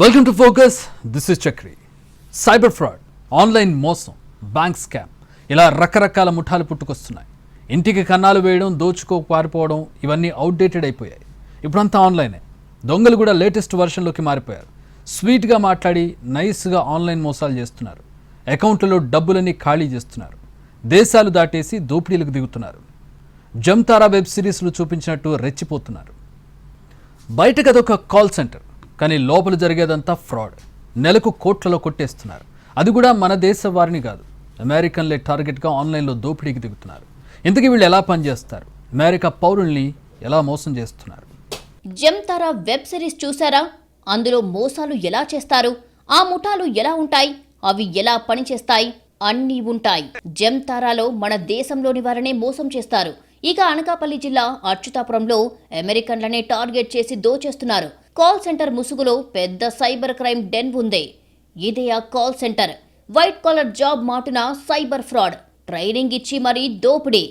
Welcome to focus. This is Chakri. Cyber fraud, online మోసం, bank scam ఇలా రకరకాల ముఠాలు పుట్టుకొస్తున్నాయి. ఇంటికి కన్నాలు వేయడం, దోచుకో పారిపోవడం ఇవన్నీ అవుట్డేటెడ్ అయిపోయాయి. ఇప్పుడంతా ఆన్లైనే. దొంగలు కూడా లేటెస్ట్ వర్షన్లోకి మారిపోయారు. స్వీట్గా మాట్లాడి నైస్గా ఆన్లైన్ మోసాలు చేస్తున్నారు. అకౌంట్లలో డబ్బులన్నీ ఖాళీ చేస్తున్నారు. దేశాలు దాటేసి దోపిడీలకు దిగుతున్నారు. జమ్తారా వెబ్ సిరీస్లు చూపించినట్టు రెచ్చిపోతున్నారు. బయటకు అదొక కాల్ సెంటర్, కానీ లోపల జరిగేదంతా ఫ్రాడ్. నెలకు కోట్లలో కొట్టేస్తున్నారు. అది కూడా మన దేశ వారిని కాదు, అమెరికన్లే టార్గెట్గా ఆన్లైన్లో దోపిడీకి దిగుతున్నారు. ఇంతకీ వీళ్ళు ఎలా పనిచేస్తారు? అమెరికా పౌరుల్ని ఎలా మోసం చేస్తున్నారు? జమ్తారా వెబ్ సిరీస్ చూసారా? అందులో మోసాలు ఎలా చేస్తారు, ఆ ముఠాలు ఎలా ఉంటాయి, అవి ఎలా పనిచేస్తాయి, అన్నీ ఉంటాయి. జమ్తారాలో మన దేశంలోని వారనే మోసం చేస్తారు. ఇక అనకాపల్లి జిల్లా అచ్యుతాపురంలో అమెరికన్లనే టార్గెట్ చేసి దోచేస్తున్నారు. కాల్ సెంటర్ ముసుగులో పెద్ద సైబర్ క్రైమ్ డెన్ ఉంది. ఇదే ఆ call centre. White collar job మాటున సైబర్ ఫ్రాడ్, ట్రైనింగ్ ఇచ్చి మరీ దోపిడీ.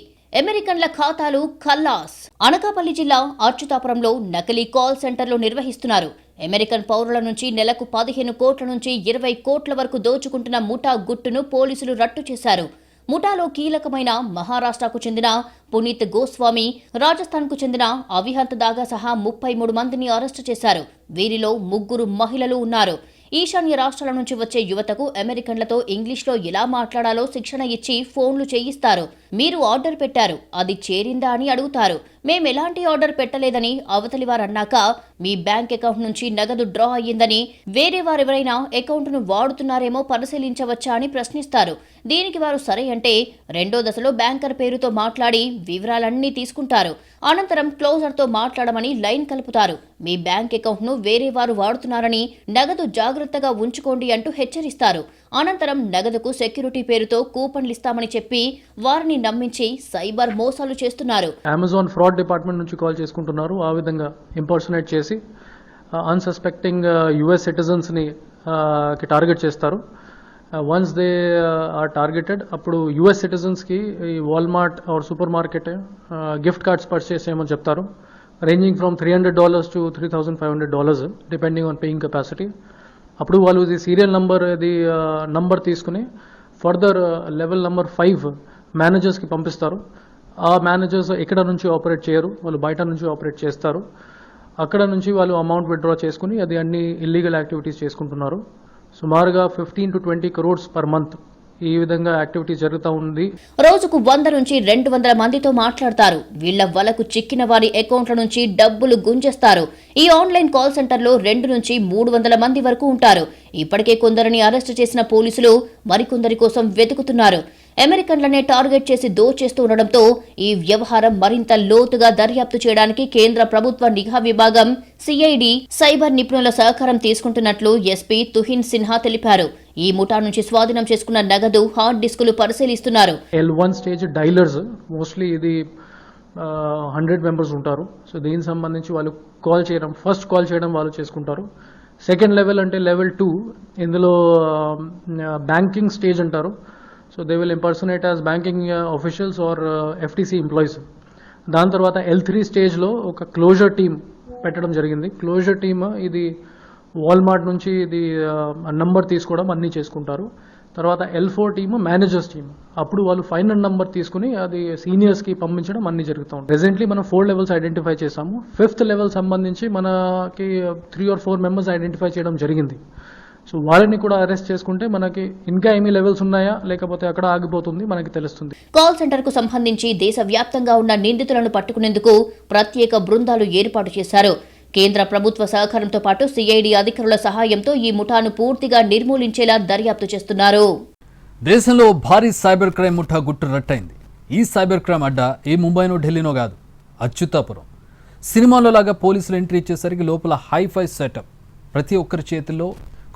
అమెరికన్ల ఖాతాలు ఖల్లాస్. అనకాపల్లి జిల్లా అచ్యుతాపురంలో నకిలీ కాల్ సెంటర్లు నిర్వహిస్తున్నారు. అమెరికన్ పౌరుల నుంచి నెలకు 15 కోట్ల నుంచి 20 కోట్ల వరకు దోచుకుంటున్న ముఠా గుట్టును పోలీసులు రట్టు చేశారు. ముఠాలో కీలకమైన మహారాష్ట్రకు చెందిన పునీత్ గోస్వామి, రాజస్థాన్కు చెందిన అవిహంత్ దాగా సహా 33 మందిని అరెస్టు చేశారు. వీరిలో 3 మహిళలు ఉన్నారు. ఈశాన్య రాష్ట్రాల నుంచి వచ్చే యువతకు అమెరికన్లతో ఇంగ్లీష్లో ఎలా మాట్లాడాలో శిక్షణ ఇచ్చి ఫోన్లు చేయిస్తారు. మీరు ఆర్డర్ పెట్టారు, అది చేరిందా అని అడుగుతారు. మేమెలాంటి ఆర్డర్ పెట్టలేదని అవతలి వారు అన్నాక మీ బ్యాంక్ అకౌంట్ నుంచి నగదు డ్రా అయ్యిందని, వేరే వారెవరైనా అకౌంట్ను వాడుతున్నారేమో పరిశీలించవచ్చా అని ప్రశ్నిస్తారు. దీనికి వారు సరే అంటే రెండో దశలో బ్యాంకర్ పేరుతో మాట్లాడి వివరాలన్నీ తీసుకుంటారు. అనంతరం క్లోజర్తో మాట్లాడమని లైన్ కలుపుతారు. మీ బ్యాంక్ అకౌంట్ను వేరే వారు వాడుతున్నారని, నగదు జాగ్రత్తగా ఉంచుకోండి అంటూ హెచ్చరిస్తారు. అనంతరం నగదుకు సెక్యూరిటీ పేరుతో కూపన్లు ఇస్తామని చెప్పి వారిని నమ్మించి సైబర్ మోసాలు చేస్తున్నారు. అమెజాన్ ఫ్రాడ్ డిపార్ట్మెంట్ నుంచి కాల్ చేసుకుంటున్నారు. ఆ విధంగా ఇంపర్సనేట్ చేసి అన్సస్పెక్టింగ్ యుఎస్ సిటిజన్స్ని టార్గెట్ చేస్తారు. వన్స్ దే ఆర్ టార్గెటెడ్, అప్పుడు యుఎస్ సిటిజన్స్కి ఈ Walmart or supermarket gift cards purchase చేయమని చెప్తారు. Ranging from $300 to $3,500 depending on paying capacity. అప్పుడు వాళ్ళు ఇది సీరియల్ నంబర్ తీసుకుని ఫర్దర్ లెవెల్ నంబర్ 5 మేనేజర్స్కి పంపిస్తారు. ఆ మేనేజర్స్ ఇక్కడ నుంచి ఆపరేట్ చేయరు, వాళ్ళు బయట నుంచి ఆపరేట్ చేస్తారు. అక్కడ నుంచి వాళ్ళు అమౌంట్ విత్డ్రా చేసుకుని అది అన్ని ఇల్లీగల్ యాక్టివిటీస్ చేసుకుంటున్నారు. సుమారుగా 15 to 20 crores పర్ మంత్ ఈ విధంగా యాక్టివిటీ జరుగుతూ ఉంది. రోజుకు 100 నుంచి 200 మందితో మాట్లాడతారు. వీళ్ల వలకు చిక్కిన వారి అకౌంట్ల నుంచి డబ్బులు గుంజేస్తారు. ఈ ఆన్లైన్ కాల్ సెంటర్లో 2 నుంచి 300 మంది వరకు ఉంటారు. ఇప్పటికే కొందరిని అరెస్టు చేసిన పోలీసులు మరికొందరి కోసం వెతుకుతున్నారు. అమెరికన్లనే టార్గెట్ చేసి దోచేస్తూ ఉండడంతో ఈ వ్యవహారం మరింత లోతుగా దర్యాప్తు చేయడానికి కేంద్ర ప్రభుత్వ నిఘా విభాగం సిఐడి సైబర్ నిపుణుల సహకారం తీసుకుంటున్నట్లు ఎస్పీ తుహిన్ సిన్హా తెలిపారు. ఈ ముఠా నుంచి స్వాధీనం చేసుకున్న నగదు, హార్డ్ డిస్కులు పరిశీలిస్తున్నారు. L1 స్టేజ్ డైలర్స్ మోస్ట్లీ ఇది 100 మెంబర్స్ ఉంటారు. సో దీనికి సంబంధించి వాళ్ళు ఫస్ట్ కాల్ చేయడం వాళ్ళు చేసుకుంటారు. సెకండ్ లెవెల్ అంటే లెవెల్ 2, ఇందులో బ్యాంకింగ్ స్టేజ్ అంటారు. So they will impersonate as banking officials or FTC employees. దాని తర్వాత L3 స్టేజ్లో ఒక క్లోజర్ టీమ్ పెట్టడం జరిగింది. క్లోజర్ టీమ్ ఇది వాల్మార్ట్ నుంచి ఇది నంబర్ తీసుకోవడం అన్నీ చేసుకుంటారు. తర్వాత L4 టీమ్ మేనేజర్స్ టీమ్, అప్పుడు వాళ్ళు ఫైనల్ నంబర్ తీసుకుని అది సీనియర్స్కి పంపించడం అన్నీ జరుగుతూ ఉంటుంది. ప్రెజెంట్లీ మనం 4 లెవెల్స్ ఐడెంటిఫై చేసాము. 5th లెవెల్ సంబంధించి మనకి 3 or 4 మెంబర్స్ ఐడెంటిఫై చేయడం జరిగింది. సో వాళ్ళని కూడా అరెస్ట్ చేసుకుంటే మనకి ఇంకా ఏమీ లెవెల్స్ ఉన్నాయా లేకపోతే అక్కడ ఆగిపోతుంది మనకి తెలుస్తుంది. కాల్ సెంటర్ కు సంబంధించి దేశవ్యాప్తంగా ఉన్న నిందితులను పట్టుకునేందుకు ప్రత్యేక బృందాలు ఏర్పాటు చేశారు. కేంద్ర ప్రభుత్వ సహకారంతో పాటు సిఐడి అధికారుల సహాయంతో ఈ ముఠాను పూర్తిగా నిర్మూలించేలా దర్యాప్తు చేస్తున్నారు. దేశంలో భారీ సైబర్ క్రైమ్ ముఠా గుట్టు రట్టయింది. ఈ సైబర్ క్రైమ్ అడ్డా ఏ ముంబైనో ఢిల్లీనో కాదు, అచ్యుతాపురం. సినిమాలో లాగా పోలీసులు ఎంట్రీ ఇచ్చేసరికి లోపల హైఫై సెటప్. ప్రతి ఒక్కరి చేతుల్లో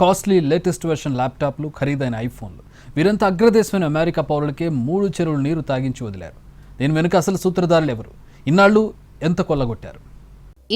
కాస్ట్లీ లేటెస్ట్ వెర్షన్ ల్యాప్టాప్లు, ఖరీదైన ఐఫోన్లు. వీరంతా అగ్రదేశమైన అమెరికా పౌరులకే 3 చెరువులు నీరు తాగించి వదిలారు. దీని వెనుక అసలు సూత్రధారులు ఎవరు? ఇన్నాళ్లు ఎంత కొల్లగొట్టారు?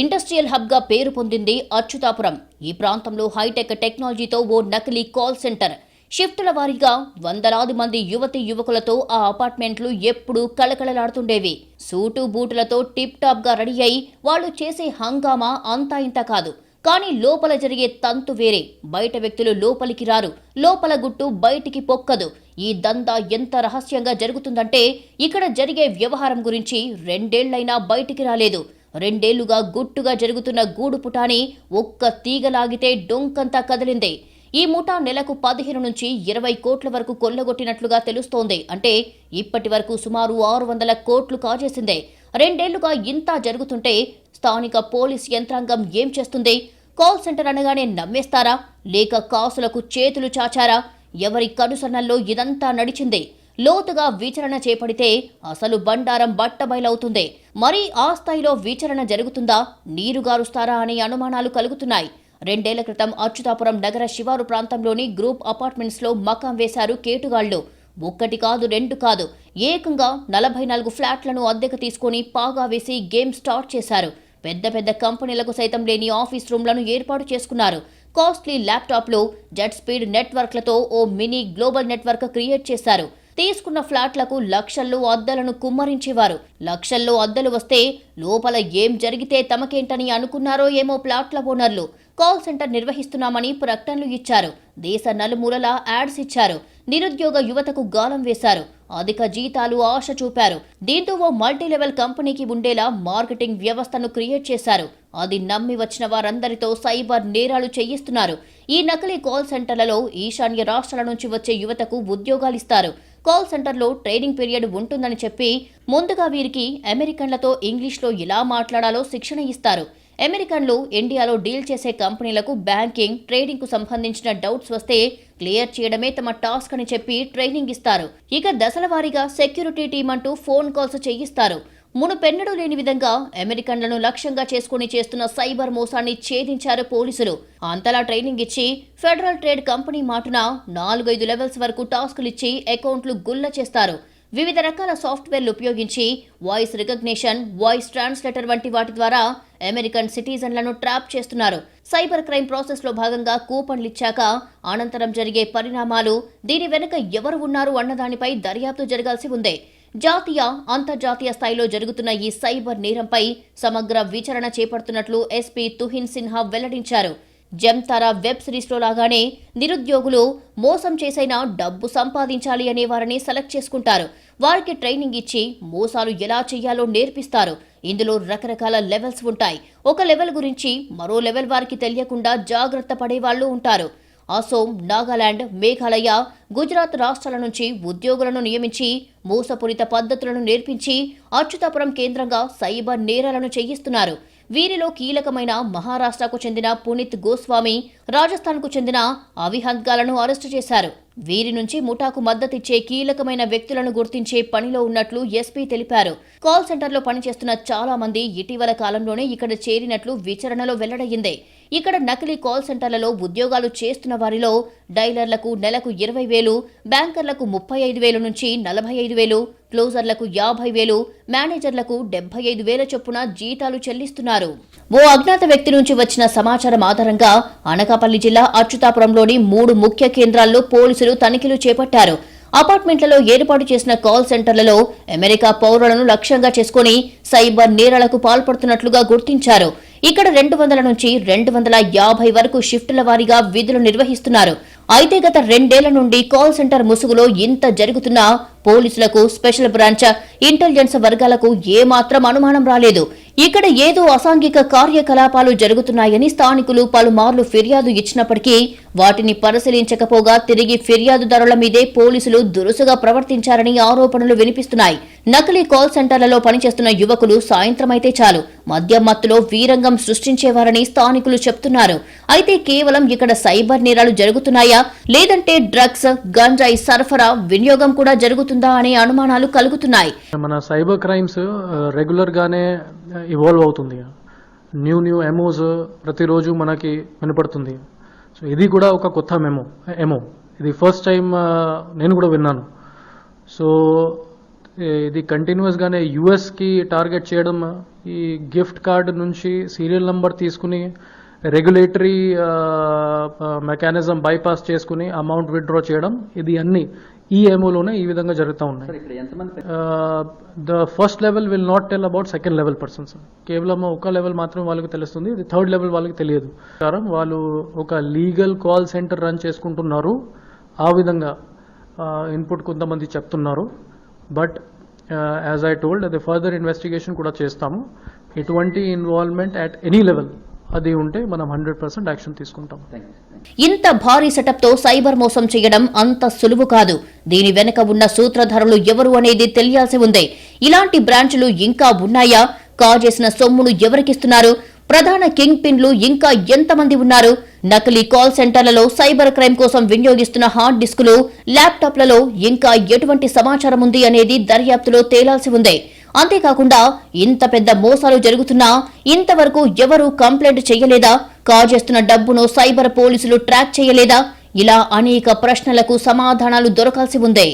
ఇండస్ట్రియల్ హబ్ గా పేరు పొందింది అచ్యుతాపురం. ఈ ప్రాంతంలో హైటెక్ టెక్నాలజీతో ఓ నకిలీ కాల్ సెంటర్. షిఫ్టుల వారీగా వందలాది మంది యువతీ యువకులతో ఆ అపార్ట్మెంట్లు ఎప్పుడూ కళకళలాడుతుండేవి. సూటు బూటులతో టిప్ టాప్ గా రెడీ అయి వాళ్ళు చేసే హంగామా అంతా ఇంత కాదు. కానీ లోపల జరిగే తంతు వేరే. బయట వ్యక్తులు లోపలికి రారు, లోపల గుట్టు బయటికి పొక్కదు. ఈ దందా ఎంత రహస్యంగా జరుగుతుందంటే ఇక్కడ జరిగే వ్యవహారం గురించి 2 ఏళ్లైనా బయటికి రాలేదు. 2 ఏళ్లుగా గుట్టుగా జరుగుతున్న గూడు పుటాని ఒక్క తీగలాగితే డొంకంతా కదిలిందే. ఈ ముఠా నెలకు 15 నుంచి 20 కోట్ల వరకు కొల్లగొట్టినట్లుగా తెలుస్తోంది. అంటే ఇప్పటి వరకు సుమారు 600 కోట్లు కాజేసిందే. 2 ఏళ్లుగా ఇంత జరుగుతుంటే స్థానిక పోలీస్ యంత్రాంగం ఏం చేస్తుంది? కాల్ సెంటర్ అనగానే నమ్మేస్తారా, లేక కాసులకు చేతులు చాచారా? ఎవరి కనుసన్నల్లో ఇదంతా నడిచింది? లోతుగా విచారణ చేపడితే అసలు బండారం బట్టబయలవుతుంది. మరి ఆ స్థాయిలో విచారణ జరుగుతుందా, నీరుగారుస్తారా అనే అనుమానాలు కలుగుతున్నాయి. 2 ఏళ్ల క్రితం అచ్యుతాపురం నగర శివారు ప్రాంతంలోని గ్రూప్ అపార్ట్మెంట్స్ లో మకాం వేశారు కేటుగాళ్లు. 1 కాదు 2 కాదు, ఏకంగా 44 ఫ్లాట్లను అద్దెకు తీసుకుని పాగా వేసి గేమ్ స్టార్ట్ చేశారు. పెద్ద పెద్ద కంపెనీలకు సైతం లేని ఆఫీస్ రూమ్లను ఏర్పాటు చేసుకున్నారు. కాస్ట్లీ ల్యాప్టాప్లు, జెట్ స్పీడ్ నెట్వర్క్లతో ఓ మినీ గ్లోబల్ నెట్వర్క్ క్రియేట్ చేశారు. తీసుకున్న ఫ్లాట్లకు లక్షల్లో అద్దెలను కుమ్మరించేవారు. లక్షల్లో అద్దెలు వస్తే లోపల ఏం జరిగితే తమకేంటని అనుకున్నారో ఏమో ప్లాట్ల ఓనర్లు. కాల్ సెంటర్ నిర్వహిస్తున్నామని ప్రకటనలు ఇచ్చారు. దేశ నలుమూలలా యాడ్స్ ఇచ్చారు. నిరుద్యోగ యువతకు గాలం వేశారు. అధిక జీతాలు ఆశ చూపారు. దీంతో ఓ మల్టీలెవెల్ కంపెనీకి ఉండేలా మార్కెటింగ్ వ్యవస్థను క్రియేట్ చేశారు. అది నమ్మి వచ్చిన వారందరితో సైబర్ నేరాలు చేయిస్తున్నారు. ఈ నకిలీ కాల్ సెంటర్లలో ఈశాన్య రాష్ట్రాల నుంచి వచ్చే యువతకు ఉద్యోగాలిస్తారు. కాల్ సెంటర్లో ట్రైనింగ్ పీరియడ్ ఉంటుందని చెప్పి ముందుగా వీరికి అమెరికన్లతో ఇంగ్లీష్లో ఎలా మాట్లాడాలో శిక్షణ ఇస్తారు. అమెరికన్లు ఇండియాలో డీల్ చేసే కంపెనీలకు బ్యాంకింగ్, ట్రేడింగ్ కు సంబంధించిన డౌట్స్ వస్తే క్లియర్ చేయడమే తమ టాస్క్ అని చెప్పి ట్రైనింగ్ ఇస్తారు. ఇక దశల వారీగా సెక్యూరిటీ టీం అంటూ ఫోన్ కాల్స్ చేయిస్తారు. మునుపెన్నడూ లేని విధంగా అమెరికన్లను లక్ష్యంగా చేసుకుని చేస్తున్న సైబర్ మోసాన్ని ఛేదించారు పోలీసులు. అంతలా ట్రైనింగ్ ఇచ్చి ఫెడరల్ ట్రేడ్ కంపెనీ మాటున 4-5 లెవెల్స్ వరకు టాస్కులు ఇచ్చి అకౌంట్లు గుల్ల చేస్తారు. వివిధ రకాల సాఫ్ట్వేర్లు ఉపయోగించి వాయిస్ రికగ్నిషన్, వాయిస్ ట్రాన్స్లేటర్ వంటి వాటి ద్వారా అమెరికన్ సిటిజన్లను ట్రాప్ చేస్తున్నారు. సైబర్ క్రైమ్ ప్రాసెస్ లో భాగంగా కూపన్లు ఇచ్చాక అనంతరం జరిగే పరిణామాలు, దీని వెనుక ఎవరు ఉన్నారు అన్నదానిపై దర్యాప్తు జరగాల్సి ఉంది. జాతీయ, అంతర్జాతీయ స్థాయిలో జరుగుతున్న ఈ సైబర్ నేరంపై సమగ్ర విచారణ చేపడుతున్నట్లు ఎస్పీ తుహిన్ సిన్హా వెల్లడించారు. జమ్తారా వెబ్ సిరీస్లో లాగానే నిరుద్యోగులు మోసం చేసైనా డబ్బు సంపాదించాలి అనే వారిని సెలెక్ట్ చేసుకుంటారు. వారికి ట్రైనింగ్ ఇచ్చి మోసాలు ఎలా చేయాలో నేర్పిస్తారు. ఇందులో రకరకాల లెవెల్స్ ఉంటాయి. ఒక లెవెల్ గురించి మరో లెవెల్ వారికి తెలియకుండా జాగ్రత్త పడే వాళ్ళు ఉంటారు. అసోం, నాగాలాండ్, మేఘాలయ, గుజరాత్ రాష్ట్రాల నుంచి ఉద్యోగులను నియమించి మోసపూరిత పద్ధతులను నేర్పించి అచ్యుతాపురం కేంద్రంగా సైబర్ నేరాలను చేయిస్తున్నారు. వీరిలో కీలకమైన మహారాష్ట్రకు చెందిన పునీత్ గోస్వామి, రాజస్థాన్కు చెందిన అవిహంత్గాలను అరెస్టు చేశారు. వీరి నుంచి ముఠాకు మద్దతిచ్చే కీలకమైన వ్యక్తులను గుర్తించే పనిలో ఉన్నట్లు ఎస్పీ తెలిపారు. కాల్ సెంటర్లో పనిచేస్తున్న చాలా మంది ఇటీవల కాలంలోనే ఇక్కడ చేరినట్లు విచారణలో వెల్లడయ్యింది. ఇక్కడ నకిలీ కాల్ సెంటర్లలో ఉద్యోగాలు చేస్తున్న వారిలో డైలర్లకు నెలకు 20,000, బ్యాంకర్లకు 35,000 నుంచి 45,000, క్లోజర్లకు 50,000, మేనేజర్లకు 75,000 చొప్పున జీతాలు చెల్లిస్తున్నారు. ఓ అజ్ఞాత వ్యక్తి నుంచి వచ్చిన సమాచారం ఆధారంగా అనకాపల్లి జిల్లా అచ్యుతాపురంలోని 3 ముఖ్య కేంద్రాల్లో పోలీసులు తనిఖీలు చేపట్టారు. అపార్ట్మెంట్లలో ఏర్పాటు చేసిన కాల్ సెంటర్లలో అమెరికా పౌరులను లక్ష్యంగా చేసుకుని సైబర్ నేరాలకు పాల్పడుతున్నట్లుగా గుర్తించారు. ఇక్కడ 200 నుంచి 250 వరకు షిఫ్టుల వారీగా విధులు నిర్వహిస్తున్నారు. అయితే గత 2 ఏళ్ల నుండి కాల్ సెంటర్ ముసుగులో ఇంత జరుగుతున్నా పోలీసులకు, స్పెషల్ బ్రాంచ్, ఇంటెలిజెన్స్ వర్గాలకు ఏమాత్రం అనుమానం రాలేదు. ఇక్కడ ఏదో అసాంఘిక కార్యకలాపాలు జరుగుతున్నాయని స్థానికులు పలుమార్లు ఫిర్యాదు ఇచ్చినప్పటికీ వాటిని పరిశీలించకపోగా తిరిగి ఫిర్యాదుదారుల మీదే పోలీసులు దురుసుగా ప్రవర్తించారని ఆరోపణలు వినిపిస్తున్నాయి. నకిలీ కాల్ సెంటర్లలో పనిచేస్తున్న యువకులు సాయంత్రమైతే చాలు మద్యం మత్తులో వీరంగం సృష్టించేవారని స్థానికులు చెప్తున్నారు. అయితే కేవలం ఇక్కడ సైబర్ నేరాలు జరుగుతున్నాయా, లేదంటే డ్రగ్స్, గంజాయి సరఫరా, వినియోగం కూడా జరుగుతుందా అనే అనుమానాలు కలుగుతున్నాయి. మన సైబర్ క్రైమ్స్ రెగ్యులర్ గానే ఇవాల్వ్ అవుతుంది. న్యూ ఎమోస్ ప్రతిరోజు మనకి వినపడుతుంది. సో ఇది కూడా ఒక కొత్త ఎమో ఇది ఫస్ట్ టైం నేను కూడా విన్నాను. సో ఇది కంటిన్యూస్ గానే యుఎస్ కి టార్గెట్ చేయడం, ఈ గిఫ్ట్ కార్డ్ నుంచి సీరియల్ నంబర్ తీసుకుని రెగ్యులేటరీ మెకానిజం బైపాస్ చేసుకుని అమౌంట్ విత్డ్రా చేయడం, ఇది అన్ని ఈ ఏమోలోనే ఈ విధంగా జరుగుతూ ఉన్నాయి. The first level will not tell about second level persons. కేవలం ఒక లెవెల్ మాత్రం వాళ్ళకి తెలుస్తుంది, ఇది థర్డ్ లెవెల్ వాళ్ళకి తెలియదు. వాళ్ళు ఒక లీగల్ కాల్ సెంటర్ రన్ చేసుకుంటున్నారు, ఆ విధంగా ఇన్పుట్ కొంతమంది చెప్తున్నారు. బట్ యాజ్ ఐ టోల్డ్, అది ఫర్దర్ ఇన్వెస్టిగేషన్ కూడా చేస్తాము. ఎటువంటి ఇన్వాల్వ్మెంట్ అట్ ఎనీ లెవెల్ అది ఉంటే మనం 100% యాక్షన్ తీసుకుంటాం. ఇంత భారీ సెటప్ తో సైబర్ మోసం చేయడం అంత సులువు కాదు. దీని వెనుక ఉన్న సూత్రధారులు ఎవరు అనేది తెలియాల్సి ఉంది. ఇలాంటి బ్రాంచ్లు ఇంకా ఉన్నాయా? కాజేసిన సొమ్మును ఎవరికిస్తున్నారు? ప్రధాన కింగ్ పిన్లు ఇంకా ఎంతమంది ఉన్నారు? నకిలీ కాల్ సెంటర్లలో సైబర్ క్రైమ్ కోసం వినియోగిస్తున్న హార్డ్ డిస్కులు, ల్యాప్టాప్లలో ఇంకా ఎటువంటి సమాచారం ఉంది అనేది దర్యాప్తులో తేలాల్సి ఉంది. అంతేకాకుండా ఇంత పెద్ద మోసాలు జరుగుతున్నా ఇంతవరకు ఎవరూ కంప్లైంట్ చేయలేదా? కాజేస్తున్న డబ్బును సైబర్ పోలీసులు ట్రాక్ చేయలేదా? ఇలా అనేక ప్రశ్నలకు సమాధానాలు దొరకాల్సి ఉంది.